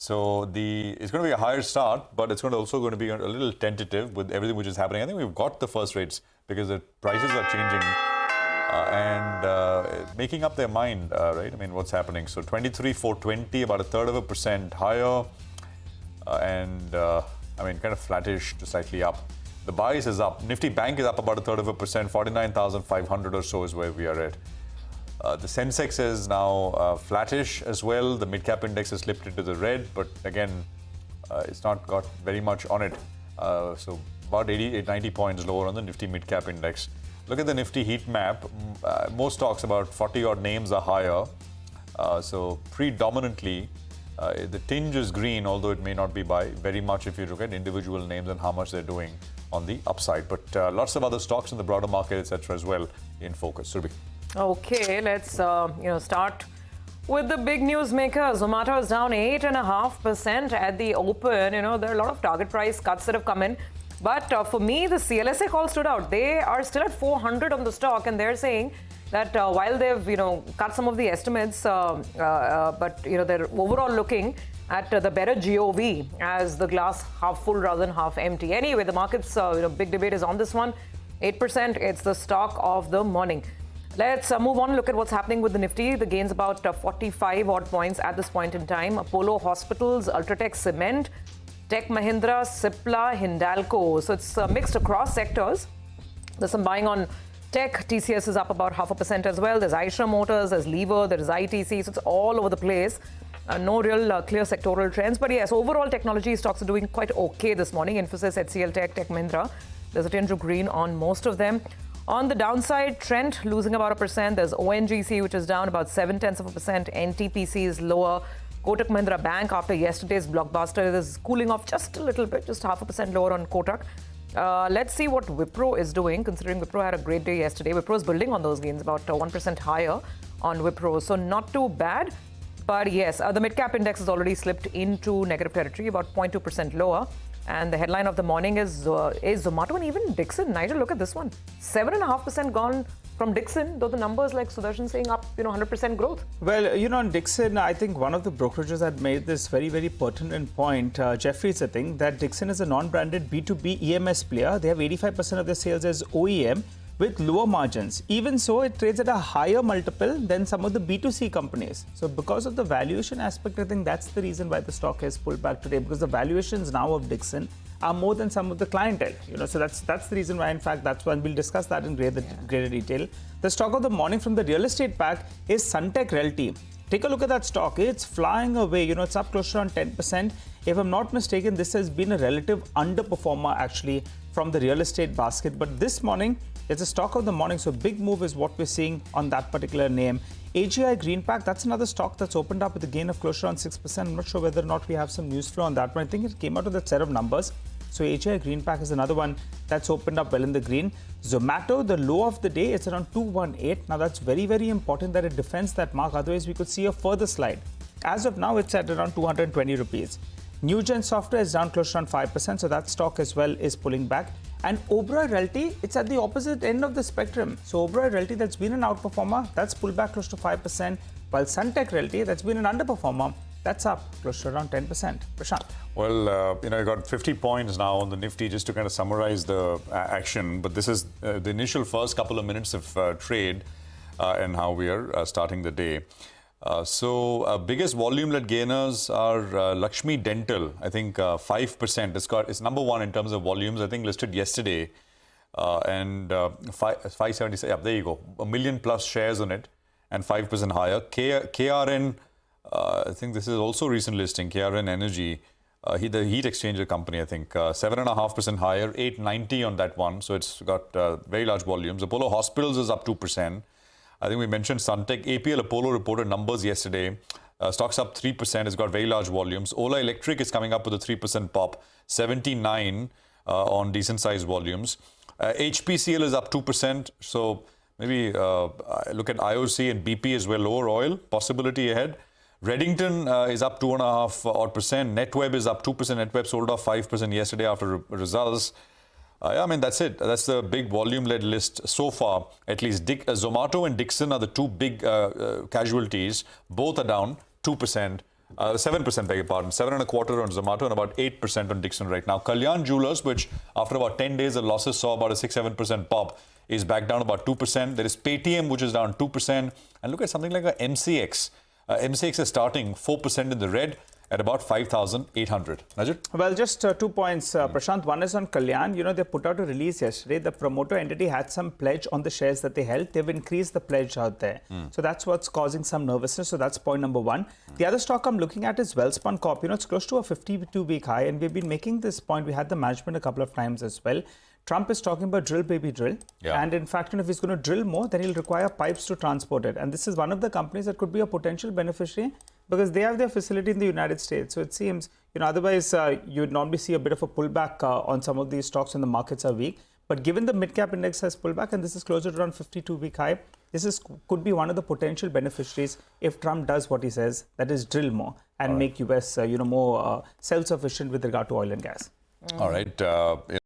So it's going to be a higher start, but it's also going to be a little tentative with everything which is happening. I think we've got the first rates because the prices are changing and making up their mind, right? I mean, what's happening? So 23,420, about 1/3% higher, and I mean, kind of flattish to slightly up. The bias is up. Nifty Bank is up about 1/3%, 49,500 or so is where we are at. The Sensex is now flattish as well. The mid-cap index has slipped into the red, but again, it's not got very much on it. So about 90 points lower on the Nifty mid-cap index. Look at the Nifty heat map. Most stocks, about 40-odd names, are higher. So predominantly, the tinge is green, although it may not be by very much if you look at individual names and how much they're doing on the upside. But lots of other stocks in the broader market, etc., as well in focus. Surabhi. Okay, let's start with the big news maker. Zomato is down 8.5% at the open. There are a lot of target price cuts that have come in. But for me, the CLSA call stood out. They are still at 400 on the stock, and they're saying that while they've cut some of the estimates, but they're overall looking at the better GOV as the glass half full rather than half empty. Anyway, the market's big debate is on this one. 8%. It's the stock of the morning. Let's move on and look at what's happening with the Nifty. The gain's about 45 odd points at this point in time. Apollo Hospitals, UltraTechCement, Kotak Mahindra, Cipla, Hindalco. So it's mixed across sectors. There's some buying on tech. TCS is up about 0.5% as well. There's Eicher Motors, there's Lever, there's ITC. So it's all over the place. No real clear sectoral trends. But yes, overall technology stocks are doing quite okay this morning. Infosys, HCL Tech, Tech Mahindra. There's a tinge of green on most of them. On the downside, Trent losing about 1%. There's ONGC, which is down about 0.7%. NTPC is lower. Kotak Mahindra Bank, after yesterday's blockbuster, is cooling off just a little bit, just 0.5% lower on Kotak. Let's see what Wipro is doing, considering Wipro had a great day yesterday. Wipro is building on those gains, about 1% higher on Wipro. So not too bad. But yes, the mid-cap index has already slipped into negative territory, about 0.2% lower. And the headline of the morning is Zomato and even Dixon. Nigel, look at this one. 7.5% gone from Dixon, though the numbers like Sudarshan saying up, 100% growth. Well, on Dixon, I think one of the brokerages had made this very, very pertinent point. Jeffries, I think, that Dixon is a non-branded B2B EMS player. They have 85% of their sales as OEM with lower margins. Even so, it trades at a higher multiple than some of the B2C companies. So because of the valuation aspect, I think that's the reason why the stock has pulled back today, because the valuations now of Dixon are more than some of the clientele. So that's the reason why, in fact, that's when we'll discuss that in greater detail. The stock of the morning from the real estate pack is Sunteck Realty. Take a look at that stock. It's flying away. It's up close to around 10%. If I'm not mistaken, this has been a relative underperformer actually from the real estate basket. But this morning, it's a stock of the morning. So big move is what we're seeing on that particular name. AGI Greenpack, that's another stock that's opened up with a gain of close to around 6%. I'm not sure whether or not we have some news flow on that one. I think it came out of that set of numbers. So AGI Greenpack is another one that's opened up well in the green. Zomato, the low of the day, it's around 218. Now that's very, very important that it defends that mark. Otherwise, we could see a further slide. As of now, it's at around 220 rupees. Newgen Software is down close to around 5%. So that stock as well is pulling back. And Oberoi Realty, it's at the opposite end of the spectrum. So Oberoi Realty, that's been an outperformer, that's pulled back close to 5%. While Sunteck Realty, that's been an underperformer, that's up close to around 10%. Prashant. Well, you got 50 points now on the Nifty, just to kind of summarize the action. But this is the initial first couple of minutes of trade and how we are starting the day. So biggest volume-led gainers are Lakshmi Dental. I think 5%. It's number one in terms of volumes. I think listed yesterday, and 577. Yeah, there you go. 1 million plus shares on it, and 5% higher. KRN. I think this is also recent listing. KRN Energy, the heat exchanger company. I think 7.5% higher. 890 on that one. So it's got very large volumes. Apollo Hospitals is up 2%. I think we mentioned Sunteck. APL Apollo reported numbers yesterday. Stock's up 3%. It's got very large volumes. Ola Electric is coming up with a 3% pop. 79 on decent sized volumes. HPCL is up 2%. So maybe look at IOC and BP as well. Lower oil possibility ahead. Reddington is up 2.5% odd. NetWeb is up 2%. NetWeb sold off 5% yesterday after results. I mean, that's it. That's the big volume-led list so far. At least Zomato and Dixon are the two big casualties. Both are down 2%. 7%, beg your pardon. 7.25% on Zomato and about 8% on Dixon right now. Kalyan Jewellers, which after about 10 days of losses saw about a 6-7% pop, is back down about 2%. There is Paytm, which is down 2%. And look at something like a MCX. MCX is starting 4% in the red at about 5,800. Najib? Well, just 2 points, Prashant. One is on Kalyan. You know, they put out a release yesterday. The promoter entity had some pledge on the shares that they held. They've increased the pledge out there. So that's what's causing some nervousness. So that's point number one. The other stock I'm looking at is Welspun Corp. You know, it's close to a 52-week high. And we've been making this point. We had the management a couple of times as well. Trump is talking about drill, baby, drill. Yeah. And in fact, if he's going to drill more, then he'll require pipes to transport it. And this is one of the companies that could be a potential beneficiary because they have their facility in the United States. So it seems, otherwise you'd normally see a bit of a pullback on some of these stocks when the markets are weak. But given the mid-cap index has pulled back and this is closer to around 52-week high, this could be one of the potential beneficiaries if Trump does what he says, that is drill more and make US more self-sufficient with regard to oil and gas. All right.